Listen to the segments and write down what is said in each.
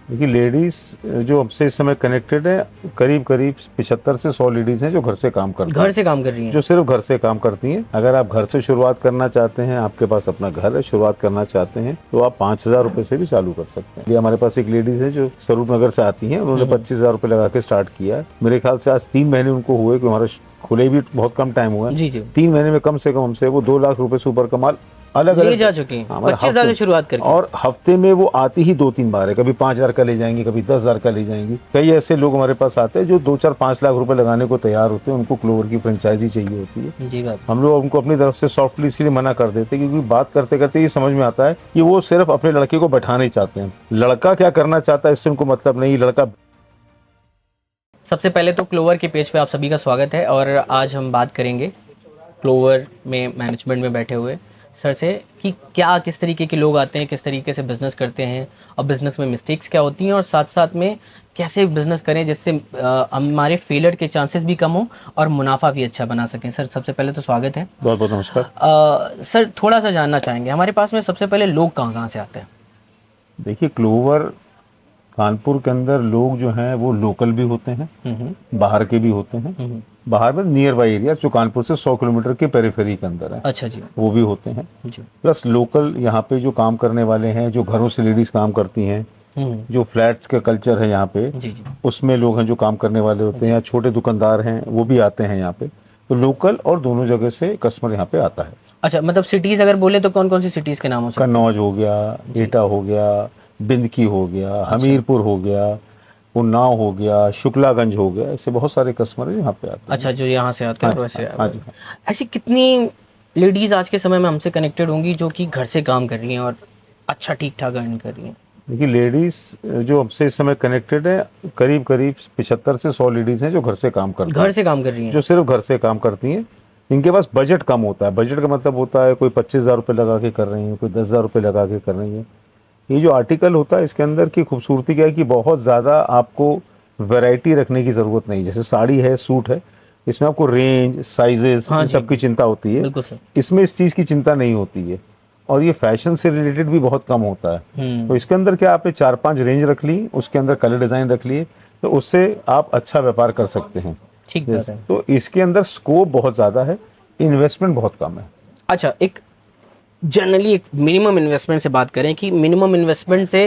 देखिए लेडीज जो हमसे इस समय कनेक्टेड है, करीब करीब 75 से 100 लेडीज हैं जो घर से काम करती हैं। घर से काम कर रही हैं? जो सिर्फ घर से काम करती हैं। अगर आप घर से शुरुआत करना चाहते हैं, आपके पास अपना घर है, शुरुआत करना चाहते हैं, तो आप 5,000 रुपए से भी चालू कर सकते हैं। ये हमारे पास एक लेडीज है जो स्वरूप नगर से आती हैं, उन्होंने 25,000 रुपए लगा के स्टार्ट किया है। मेरे ख्याल से आज 3 महीने उनको हुए कि हमारा खुले भी बहुत कम टाइम हुआ है। जी जी। 3 महीने में कम से कम हमसे वो 2 लाख रुपए से ऊपर का माल अलग ले अलग जा चुके हैं। हाँ, मतलब 25,000 से शुरुआत करके। और हफ्ते में वो आती ही 2-3 बार है। कभी 5,000 का ले जाएंगी, कभी 10,000 का ले जाएंगी। कई ऐसे लोग हमारे पास आते हैं जो 2-4-5 लाख रुपए लगाने को तैयार होते हैं, उनको क्लोवर की फ्रेंचाइजी चाहिए होती है। जी बात। हम लोग उनको अपनी तरफ से सॉफ्टली इसलिए मना कर देते हैं क्योंकि बात करते करते ये समझ में आता है कि वो सिर्फ अपने लड़के को बैठाना ही चाहते हैं। लड़का क्या करना चाहता है इससे उनको मतलब नहीं। लड़का सबसे पहले तो क्लोवर के पेज पे आप सभी का स्वागत है और आज हम बात करेंगे क्लोवर में मैनेजमेंट में बैठे हुए सर से कि क्या किस तरीके के लोग आते हैं, किस तरीके से बिज़नेस करते हैं और बिज़नेस में मिस्टेक्स क्या होती हैं और साथ साथ में कैसे बिज़नेस करें जिससे हमारे फेलियर के चांसेस भी कम हो और मुनाफा भी अच्छा बना सकें। सर सबसे पहले तो स्वागत है। बहुत बहुत नमस्कार। सर थोड़ा सा जानना चाहेंगे हमारे पास में सबसे पहले लोग कहाँ कहाँ से आते हैं? देखिए क्लोवर कानपुर के अंदर लोग जो हैं वो लोकल भी होते हैं, बाहर के भी होते हैं। बाहर में नियर बाई एरिया जो कानपुर से 100 किलोमीटर के पेरिफेरी के अंदर है, अच्छा जी, वो भी होते हैं जी। प्लस लोकल यहाँ पे जो काम करने वाले हैं, जो घरों से लेडीज काम करती हैं, जो फ्लैट्स का कल्चर है यहाँ पे, जी जी। उसमें लोग हैं जो काम करने वाले होते हैं, या छोटे दुकानदार हैं वो भी आते हैं यहाँ पे। तो लोकल और दोनों जगह से कस्टमर यहाँ पे आता है। अच्छा, मतलब सिटीज़ अगर बोले तो कौन कौन सी सिटीज़ के नाम हो सकते हैं? कन्नौज हो गया, एटा हो गया, बिंदकी हो गया, हमीरपुर हो गया, उन्नाव हो गया, शुक्लागंज हो गया। ऐसे बहुत सारे कस्टमर यहाँ पे आते हैं। अच्छा, जो यहाँ से आते हैं। हाँ वैसे हाँ जी। ऐसी कितनी लेडीज़ आज के समय में हमसे कनेक्टेड होंगी जो कि घर से काम कर रही हैं और अच्छा ठीक ठाक अर्न कर रही हैं? देखिए लेडीज जो हमसे इस समय कनेक्टेड है, करीब करीब 75 से 100 लेडीज हैं जो घर से काम करती हैं। घर से काम कर रही हैं? जो सिर्फ घर से काम करती हैं। इनके पास बजट कम होता है। बजट का मतलब होता है कोई 25,000 रुपये लगा के कर रही हैं, कोई 10,000 रुपये लगा के कर रही हैं। ये जो आर्टिकल होता है इसके अंदर की खूबसूरती क्या है कि बहुत ज़्यादा आपको वैरायटी रखने की ज़रूरत नहीं। जैसे साड़ी है, सूट है, इसमें आपको रेंज, साइजेस, इन सब की चिंता होती है। बिल्कुल सर। इसमें इस चीज़ की चिंता नहीं होती है और ये फैशन से रिलेटेड भी बहुत कम होता है। तो इसके अंदर क्या आपने 4-5 रेंज रख ली, उसके अंदर कलर डिज़ाइन रख लिए, तो उससे आप अच्छा व्यापार कर सकते हैं। ठीक बात है। तो इसके अंदर स्कोप बहुत ज़्यादा है, इन्वेस्टमेंट बहुत कम है। अच्छा, एक जनरली एक मिनिमम इन्वेस्टमेंट से बात करें कि मिनिमम इन्वेस्टमेंट से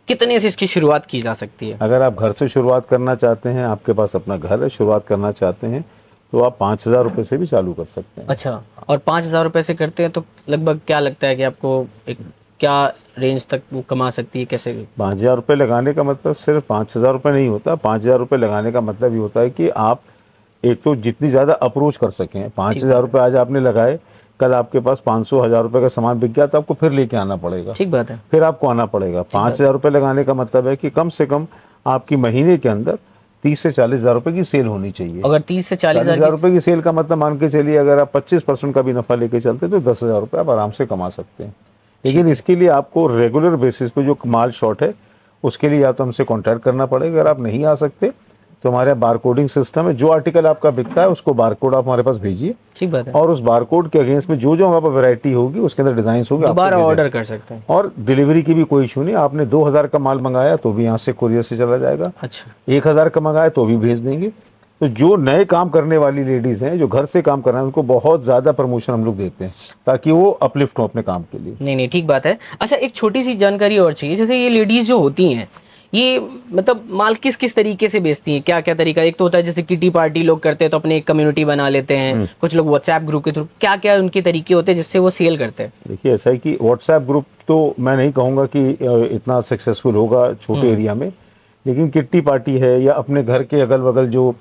कितने से इसकी शुरुआत की जा सकती है? अगर आप घर से शुरुआत करना चाहते हैं, आपके पास अपना घर है, शुरुआत करना चाहते हैं, तो आप 5,000 रुपये से भी चालू कर सकते हैं। अच्छा, और 5,000 रुपये से करते हैं तो लगभग क्या लगता है कि आपको एक क्या रेंज तक वो कमा सकती है? कैसे? 5,000 रुपये लगाने का मतलब सिर्फ 5,000 रुपये नहीं होता। 5,000 रुपये लगाने का मतलब ये होता है कि आप एक तो जितनी ज़्यादा अप्रोच कर सकें। 5,000 रुपये आज आपने लगाए, कल आपके पास 500-1,000 रुपये का सामान बिक गया तो आपको फिर लेके आना पड़ेगा। ठीक बात है। फिर आपको आना पड़ेगा। 5,000 रुपये लगाने का मतलब है कि कम से कम आपकी महीने के अंदर 30 से 40,000 रुपये की सेल होनी चाहिए। अगर 30 से 40,000 रुपये की सेल का मतलब मान के चलिए अगर आप 25% का भी नफा लेके चलते तो 10,000 रुपये आप आराम से कमा सकते हैं। लेकिन इसके लिए आपको रेगुलर बेसिस पे जो माल शॉर्ट है उसके लिए या तो हमसे कॉन्टैक्ट करना पड़ेगा। अगर आप नहीं आ सकते तो हमारे यहाँ बारकोडिंग सिस्टम है। जो आर्टिकल आपका बिकता है उसको बारकोड आप हमारे पास भेजिए। ठीक बात है। और उस बारकोड के अगेंस्ट में जो जो हमारे पास वैरायटी होगी उसके अंदर डिजाइन होंगे, दोबारा ऑर्डर कर सकते हैं। और डिलीवरी की भी कोई इशू नहीं। आपने 2,000 का माल मंगाया तो भी यहाँ से कुरियर से चला जाएगा। अच्छा, 1,000 का मंगाया तो भी भेज देंगे। तो जो नए काम करने वाली लेडीज हैं जो घर से काम कर रहे हैं उनको बहुत ज़्यादा प्रमोशन हम लोग देते हैं ताकि वो अपलिफ्ट हो अपने काम के लिए। नहीं ठीक बात है। अच्छा, एक छोटी सी जानकारी और चाहिए। जैसे ये लेडीज जो होती हैं ये मतलब माल किस किस तरीके से बेचती हैं? क्या क्या तरीका? एक तो होता है जैसे किटी पार्टी लोग करते हैं तो अपने एक कम्युनिटी बना लेते हैं, कुछ लोग व्हाट्सएप ग्रुप के थ्रू, क्या क्या उनके तरीके होते हैं जिससे वो सेल करते हैं? देखिए ऐसा है कि व्हाट्सएप ग्रुप तो मैं नहीं कहूँगा कि इतना सक्सेसफुल होगा छोटे एरिया में, लेकिन किट्टी पार्टी है या अपने घर के अगल बगल जो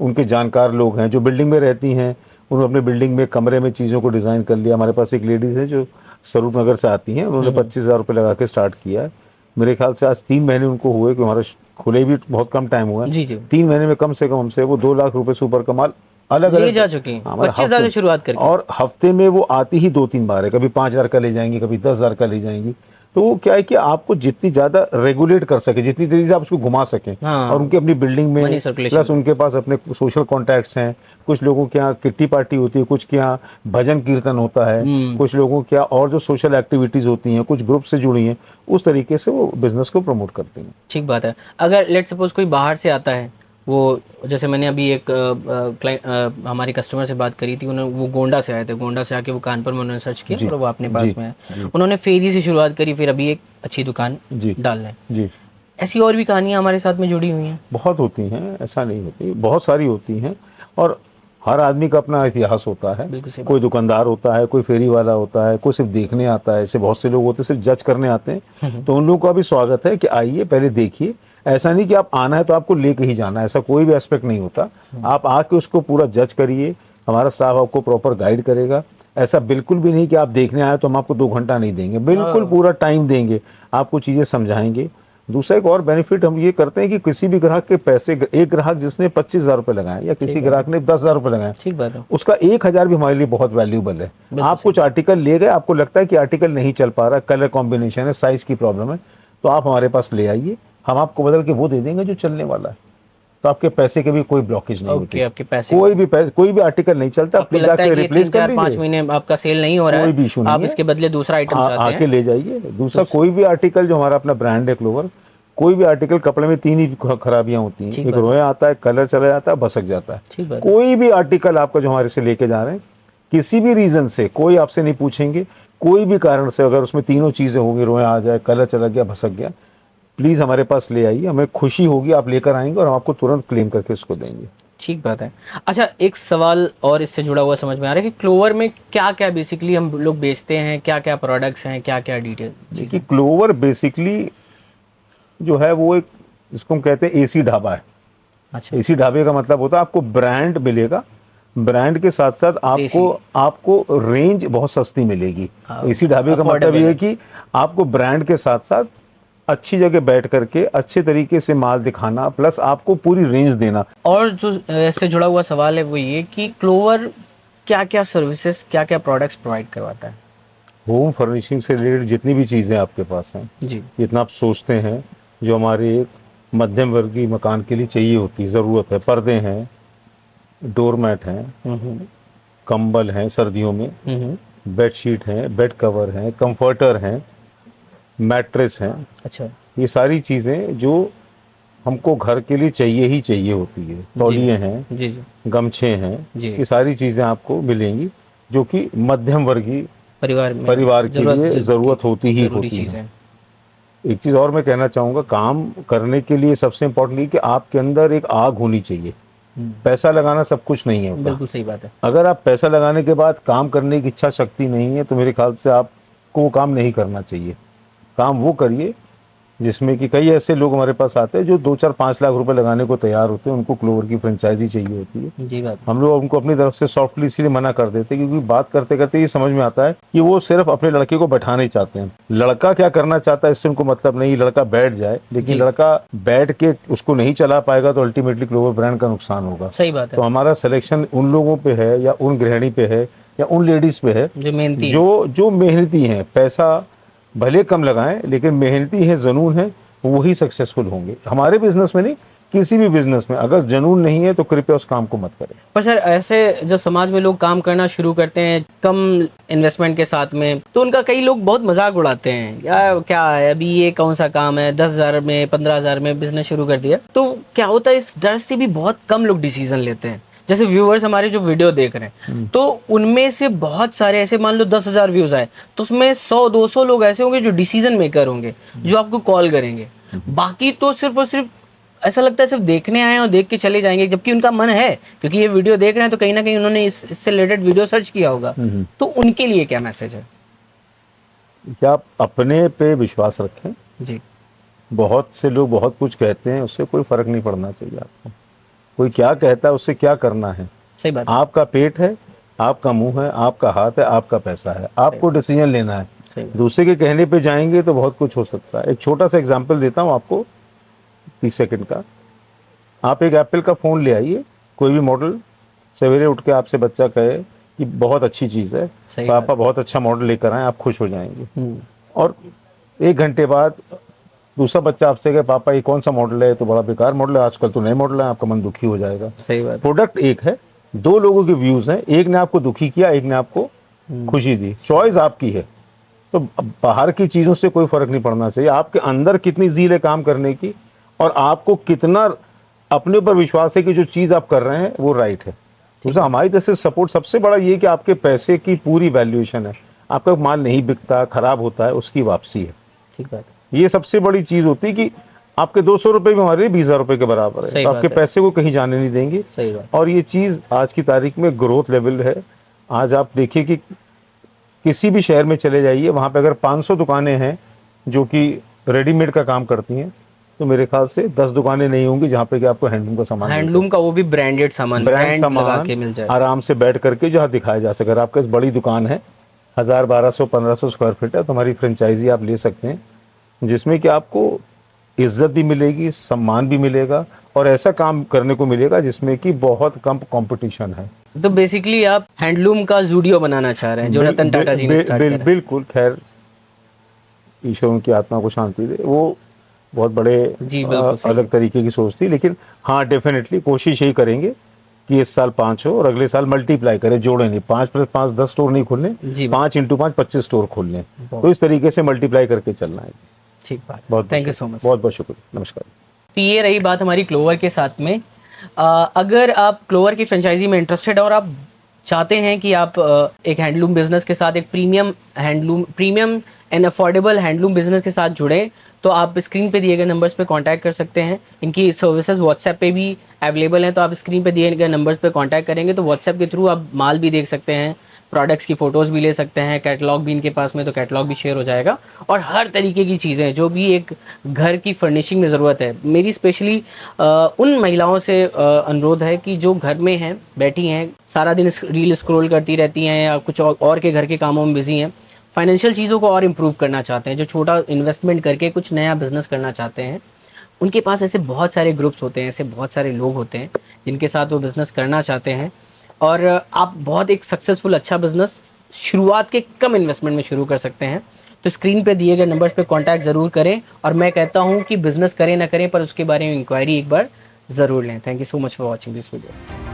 उनके जानकार लोग हैं जो बिल्डिंग में रहती हैं, उन्होंने अपने बिल्डिंग में कमरे में चीज़ों को डिज़ाइन कर लिया। हमारे पास एक लेडीज़ है जो स्वरूप नगर से आती हैं, उन्होंने 25,000 रुपये लगा के स्टार्ट किया है। मेरे ख्याल से आज 3 महीने उनको हुए कि हमारा खुले भी बहुत कम टाइम हुआ है। जी जी। 3 महीने में कम से कम हमसे वो 2 लाख रुपए से ऊपर का माल अलग ले अलग जा चुके हैं। 25,000 से शुरुआत करके। और हफ्ते में वो आती ही 2-3 बार है। कभी 5,000 का ले जाएंगी, कभी 10,000 का ले जाएंगी। तो क्या है कि आपको जितनी ज़्यादा रेगुलेट कर सके, जितनी तेज़ी से आप उसको घुमा सकें, हाँ। और उनकी अपनी बिल्डिंग में मनी सर्कुलेशन, प्लस उनके पास अपने सोशल कॉन्टैक्ट्स हैं, कुछ लोगों के यहाँ किट्टी पार्टी होती है, कुछ के यहाँ भजन कीर्तन होता है, कुछ लोगों के यहाँ और जो सोशल एक्टिविटीज़ होती हैं, कुछ ग्रुप से जुड़ी हैं, उस तरीके से वो बिज़नेस को प्रमोट करते हैं। ठीक बात है। अगर लेट सपोज कोई बाहर से आता है, वो जैसे मैंने अभी एक हमारी कस्टमर से बात करी थी, उन्होंने वो गोंडा से आए थे, गोंडा से आके वो कानपुर में उन्होंने सर्च किया और वो अपने पास में है, उन्होंने फेरी से शुरुआत करी, फिर अभी एक अच्छी दुकान जी डाल रहे हैं। जी, ऐसी और भी कहानियां हमारे साथ में जुड़ी हुई हैं। बहुत होती हैं, ऐसा नहीं होती, बहुत सारी होती हैं, और हर आदमी का अपना इतिहास होता है। बिल्कुल सही कोई दुकानदार होता है, कोई फेरी वाला होता है, कोई सिर्फ देखने आता है, ऐसे बहुत से लोग होते हैं सिर्फ जज करने आते हैं। तो उन लोगों का भी स्वागत है कि आइए, पहले देखिए। ऐसा नहीं कि आप आना है तो आपको लेके ही जाना है, ऐसा कोई भी एस्पेक्ट नहीं होता। आप आके उसको पूरा जज करिए, हमारा स्टाफ आपको प्रॉपर गाइड करेगा। ऐसा बिल्कुल भी नहीं कि आप देखने आए तो हम आपको 2 घंटा नहीं देंगे, बिल्कुल पूरा टाइम देंगे, आपको चीज़ें समझाएंगे। दूसरा एक और बेनिफिट हम ये करते हैं कि किसी भी ग्राहक के पैसे, एक ग्राहक जिसने 25,000 रुपये लगाए या किसी ग्राहक ने 10,000 रुपये लगाए, ठीक बात है। उसका 1,000 भी हमारे लिए बहुत वैल्यूबल है। आप कुछ आर्टिकल ले गए, आपको लगता है कि आर्टिकल नहीं चल पा रहा, कलर कॉम्बिनेशन है, साइज की प्रॉब्लम है, तो आप हमारे पास ले आइए, हम आपको बदल के वो दे देंगे जो चलने वाला है। तो आपके पैसे के भी कोई ब्लॉकेज नहीं होती। आपके पैसे कोई भी आर्टिकल नहीं चलता, आपको प्लीज लगता है आके कि रिप्लेस कर 3-4-5 लीजिए, महीने आपका सेल नहीं हो रहा कोई भी है, इशू नहीं आप है। इसके बदले दूसरा आइटम चाहते आके हैं, ले जाइए। दूसरा कोई भी आर्टिकल जो हमारा अपना ब्रांड है क्लोवर, कोई भी आर्टिकल, कपड़े में 3 ही खराबियां होती हैं, एक रोया आता है, कलर चला जाता है, भसक जाता है। ठीक बात। कोई भी आर्टिकल आपका जो हमारे से लेके जा रहे हैं, किसी भी रीजन से कोई आपसे नहीं पूछेंगे, कोई भी कारण से अगर उसमें तीनों चीजें होंगी, रोया आ जाए, कलर चला गया, भसक गया, प्लीज हमारे पास ले आइए, हमें खुशी होगी, आप लेकर आएंगे और हम आपको तुरंत क्लेम करके उसको देंगे। ठीक बात है। अच्छा, एक सवाल और इससे जुड़ा हुआ समझ में आ रहा है कि क्लोवर में क्या क्या बेसिकली हम लोग बेचते हैं, क्या क्या प्रोडक्ट्स हैं, क्या क्या डिटेल? देखिए, क्लोवर बेसिकली जो है वो एक, जिसको हम कहते हैं एसी ढाबा है। अच्छा, एसी ढाबे का मतलब होता है आपको ब्रांड मिलेगा, ब्रांड के साथ साथ आपको रेंज बहुत सस्ती मिलेगी। एसी ढाबे का मतलब ये है कि आपको ब्रांड के साथ साथ अच्छी जगह बैठ करके अच्छे तरीके से माल दिखाना, प्लस आपको पूरी रेंज देना। और जो इससे जुड़ा हुआ सवाल है वो ये कि क्लोवर क्या क्या सर्विसेज, क्या क्या प्रोडक्ट्स प्रोवाइड करवाता है? होम फर्निशिंग से रिलेटेड जितनी भी चीज़ें आपके पास हैं, जी, जितना आप सोचते हैं, जो हमारे एक मध्यम वर्गीय मकान के लिए चाहिए होती ज़रूरत है, पर्दे हैं, डोरमैट हैं, कंबल हैं सर्दियों में, बेडशीट हैं, बेड कवर हैं, कंफर्टर हैं, मैट्रेस हैं। अच्छा, ये सारी चीज़ें जो हमको घर के लिए चाहिए ही चाहिए होती है, तौलिए हैं, जी जी गमछे हैं, जी, ये सारी चीज़ें आपको मिलेंगी, जो कि मध्यम वर्गीय परिवार के लिए ज़रूरत होती ही होती है। एक चीज़ और मैं कहना चाहूँगा, काम करने के लिए सबसे इम्पोर्टेंट ये कि आपके अंदर एक आग होनी चाहिए। पैसा लगाना सब कुछ नहीं है होता। बिल्कुल सही बात है। अगर आप पैसा लगाने के बाद काम करने की इच्छा शक्ति नहीं है, तो मेरे ख्याल से आपको वो काम नहीं करना चाहिए। काम वो करिए जिसमें कि कई ऐसे लोग हमारे पास आते हैं जो 2-4-5 लाख रुपए लगाने को तैयार होते हैं, उनको क्लोवर की फ्रेंचाइजी चाहिए होती है। जी बात। हम लोग उनको अपनी तरफ से सॉफ्टली इसीलिए मना कर देते हैं, क्योंकि बात करते करते ये समझ में आता है कि वो सिर्फ अपने लड़के को बैठाना ही चाहते हैं। लड़का क्या करना चाहता है इससे उनको मतलब नहीं, लड़का बैठ जाए, लेकिन लड़का बैठ के उसको नहीं चला पाएगा तो अल्टीमेटली क्लोवर ब्रांड का नुकसान होगा। सही बात है। तो हमारा सिलेक्शन उन लोगों पे है, या उन गृहिणी पे है, या उन लेडीज पे है जो मेहनती जो मेहनती हैं। पैसा भले कम लगाएं, लेकिन मेहनती है, जुनून है, वही सक्सेसफुल होंगे। हमारे बिजनेस में नहीं, किसी भी बिजनेस में अगर जुनून नहीं है तो कृपया उस काम को मत करें। पर सर, ऐसे जब समाज में लोग काम करना शुरू करते हैं कम इन्वेस्टमेंट के साथ में, तो उनका कई लोग बहुत मजाक उड़ाते हैं, यार क्या है अभी ये कौन सा काम है, 10,000 में 15,000 में बिजनेस शुरू कर दिया। तो क्या होता है, इस डर से भी बहुत कम लोग डिसीजन लेते हैं। जैसे व्यूअर्स हमारे जो वीडियो देख रहे हैं, तो उनमें से बहुत सारे ऐसे, मान लो 10,000 व्यूज आए तो उसमें 100-200 लोग ऐसे होंगे जो डिसीजन मेकर होंगे, जो आपको कॉल करेंगे। बाकी तो सिर्फ और सिर्फ ऐसा लगता है सिर्फ देखने आए और देख के चले जाएंगे, जबकि उनका मन है, क्योंकि ये वीडियो देख रहे हैं तो कहीं ना कहीं उन्होंने इससे रिलेटेड वीडियो सर्च किया होगा। तो उनके लिए क्या मैसेज है? क्या आप अपने पे विश्वास रखें। जी, बहुत से लोग बहुत कुछ कहते हैं, उससे कोई फर्क नहीं पड़ना चाहिए आपको। कोई क्या कहता है उससे क्या करना है। सही बात। आपका पेट है, आपका मुंह है, आपका हाथ है, आपका पैसा है, आपको डिसीजन लेना है। दूसरे के कहने पे जाएंगे तो बहुत कुछ हो सकता है। एक छोटा सा एग्जांपल देता हूँ आपको, 30 सेकंड का। आप एक एप्पल का फ़ोन ले आइए, कोई भी मॉडल, सवेरे उठ के आपसे बच्चा कहे कि बहुत अच्छी चीज़ है, पापा बहुत अच्छा मॉडल लेकर आए, आप खुश हो जाएंगे। और 1 घंटे बाद दूसरा बच्चा आपसे कहे पापा ये कौन सा मॉडल है, तो बड़ा बेकार मॉडल है, आजकल तो नए मॉडल है, आपका मन दुखी हो जाएगा। सही बात। प्रोडक्ट एक है, 2 लोगों के व्यूज हैं, एक ने आपको दुखी किया, एक ने आपको खुशी दी, चॉइस आपकी है। तो अब बाहर की चीज़ों से कोई फर्क नहीं पड़ना चाहिए, आपके अंदर कितनी ज़ील है काम करने की और आपको कितना अपने ऊपर विश्वास है कि जो चीज़ आप कर रहे हैं वो राइट है। तो हमारी तरफ से सपोर्ट सबसे बड़ा ये कि आपके पैसे की पूरी वैल्यूएशन है, आपका माल नहीं बिकता, खराब होता है, उसकी वापसी है। ठीक बात। ये सबसे बड़ी चीज़ होती है कि आपके 200 रुपये भी हमारे 20,000 रुपये के बराबर है, सही तो बात आपके है। पैसे को कहीं जाने नहीं देंगे। सही बात। और ये चीज़ आज की तारीख में ग्रोथ लेवल है। आज आप देखिए कि किसी भी शहर में चले जाइए, वहाँ पे अगर 500 दुकानें हैं जो कि रेडीमेड का काम करती हैं, तो मेरे ख्याल से 10 दुकानें नहीं होंगी जहाँ पे कि आपको हैंडलूम का सामान हैंडलूम का वो भी ब्रांडेड सामान, ब्रांड लगा के सामान मिल जाए। आराम से बैठ करके जहाँ दिखाया जा सके। अगर आपके पास बड़ी दुकान है, 1000, 1200, 1500 स्क्वायर फीट है, तो हमारी फ्रेंचाइजी आप ले सकते हैं, जिसमें कि आपको इज्जत भी मिलेगी, सम्मान भी मिलेगा और ऐसा काम करने को मिलेगा जिसमें कि बहुत कम कंपटीशन है। तो बेसिकली आप हैंडलूम का जूडियो बनाना चाह रहे हैं, जो रतन टाटा जी ने स्टार्ट करा। बिल्कुल। खैर, ईश्वर उनकी आत्मा को शांति दे, वो बहुत बड़े जी, बिल्कुल सही। अलग तरीके की सोच थी, लेकिन हाँ डेफिनेटली कोशिश यही करेंगे कि इस साल 5 हो और अगले साल मल्टीप्लाई करें, जोड़े नहीं, 5 + 5 10 स्टोर नहीं खोलने, जी। 5 × 5 25 स्टोर खोलने। तो इस तरीके से मल्टीप्लाई करके चलना है। ठीक बात। बहुत थैंक यू सो मच। बहुत बहुत शुक्रिया, नमस्कार। तो ये रही बात हमारी क्लोवर के साथ में। अगर आप क्लोवर की फ्रेंचाइजी में इंटरेस्टेड और आप चाहते हैं कि आप एक हैंडलूम बिजनेस के साथ, एक premium and affordable handloom business के साथ जुड़े, तो आप स्क्रीन पे दिए गए नंबर्स पे कांटेक्ट कर सकते हैं। इनकी सर्विसेज व्हाट्सएप पे भी अवेलेबल हैं, तो आप स्क्रीन पे दिए गए नंबर्स पे कांटेक्ट करेंगे तो व्हाट्सएप के थ्रू आप माल भी देख सकते हैं, प्रोडक्ट्स की फ़ोटोज़ भी ले सकते हैं, कैटलॉग भी इनके पास में, तो कैटलॉग भी शेयर हो जाएगा। और हर तरीके की चीज़ें जो भी एक घर की फर्निशिंग में ज़रूरत है, मेरी स्पेशली उन महिलाओं से अनुरोध है कि जो घर में हैं, बैठी हैं, सारा दिन रील स्क्रॉल करती रहती हैं या कुछ और के घर के कामों में बिजी हैं, फाइनेंशियल चीज़ों को और इम्प्रूव करना चाहते हैं, जो छोटा इन्वेस्टमेंट करके कुछ नया बिजनेस करना चाहते हैं, उनके पास ऐसे बहुत सारे ग्रुप्स होते हैं, ऐसे बहुत सारे लोग होते हैं जिनके साथ वो बिज़नेस करना चाहते हैं। और आप बहुत एक सक्सेसफुल अच्छा बिज़नेस शुरुआत के कम इन्वेस्टमेंट में शुरू कर सकते हैं। तो स्क्रीन पे दिए गए नंबर्स पे कांटेक्ट ज़रूर करें। और मैं कहता हूँ कि बिज़नेस करें ना करें, पर उसके बारे में इंक्वायरी एक बार ज़रूर लें। Thank you so much for watching this video.